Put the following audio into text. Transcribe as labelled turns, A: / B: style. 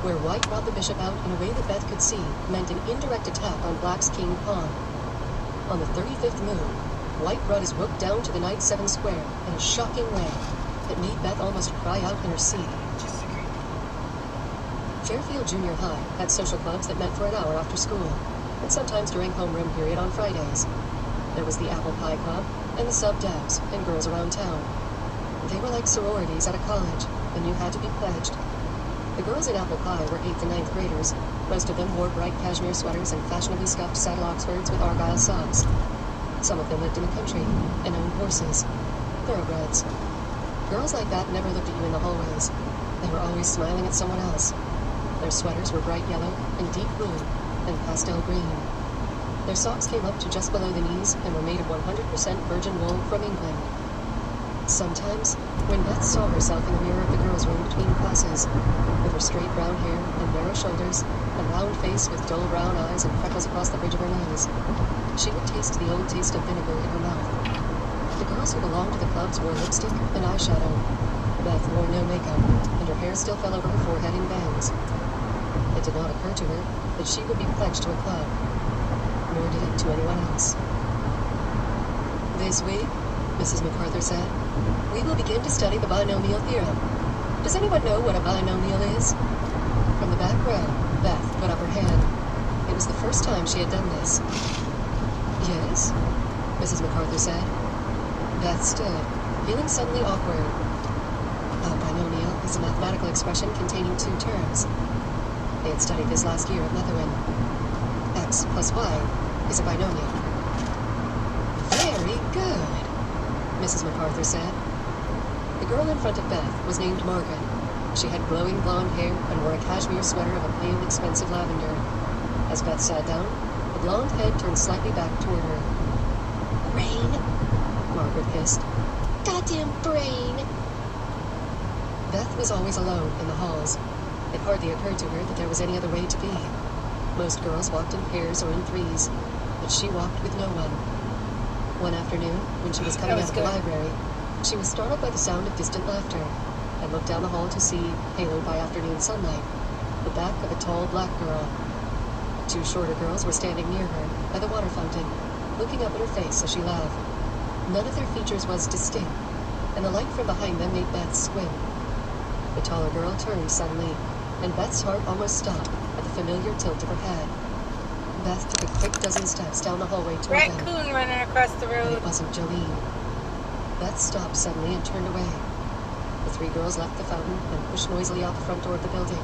A: Where White brought the bishop out in a way that Beth could see meant an indirect attack on Black's king pawn. On the 35th move, White brought his rook down to the knight 7 square in a shocking way that made Beth almost cry out in her seat. Fairfield Junior High had social clubs that met for an hour after school, and sometimes during homeroom period on Fridays. There was the Apple Pie Club, and the Sub-Devs, and Girls Around Town. They were like sororities at a college, and you had to be pledged. The girls in Apple Pie were 8th and 9th graders. Most of them wore bright cashmere sweaters and fashionably scuffed saddle Oxfords with Argyle socks. Some of them lived in the country and owned horses, thoroughbreds. Girls like that never looked at you in the hallways. They were always smiling at someone else. Their sweaters were bright yellow and deep blue and pastel green. Their socks came up to just below the knees and were made of 100% virgin wool from England. Sometimes, when Beth saw herself in the mirror of the girls' room between classes, with her straight brown hair and narrow shoulders, and round face with dull brown eyes and freckles across the bridge of her nose, she would taste the old taste of vinegar in her mouth. The girls who belonged to the clubs wore lipstick and eyeshadow. Beth wore no makeup, and her hair still fell over her forehead in bangs. It did not occur to her that she would be pledged to a club, nor did it to anyone else. This week, Mrs. MacArthur said, we will begin to study the binomial theorem. Does anyone know what a binomial is? From the back row, Beth put up her hand. It was the first time she had done this. Yes, Mrs. MacArthur said. Beth stood, feeling suddenly awkward. A binomial is a mathematical expression containing 2 terms. They had studied this last year at Methuen. X plus Y is a binomial. Very good, Mrs. MacArthur said. The girl in front of Beth was named Margaret. She had glowing blonde hair and wore a cashmere sweater of a pale, expensive lavender. As Beth sat down, the blonde head turned slightly back toward her. Brain, Margaret hissed. Goddamn brain! Beth was always alone in the halls. It hardly occurred to her that there was any other way to be. Most girls walked in pairs or in threes, but she walked with no one. One afternoon, when she was coming out of the library, she was startled by the sound of distant laughter, and looked down the hall to see, haloed by afternoon sunlight, the back of a tall black girl. 2 shorter girls were standing near her, by the water fountain, looking up at her face as she laughed. None of their features was distinct, and the light from behind them made Beth squint. The taller girl turned suddenly, and Beth's heart almost stopped at the familiar tilt of her head. Beth took a quick dozen steps down the hallway toward them.
B: Raccoon running across the road.
A: But it wasn't Jolene. Beth stopped suddenly and turned away. The 3 girls left the fountain and pushed noisily out the front door of the building.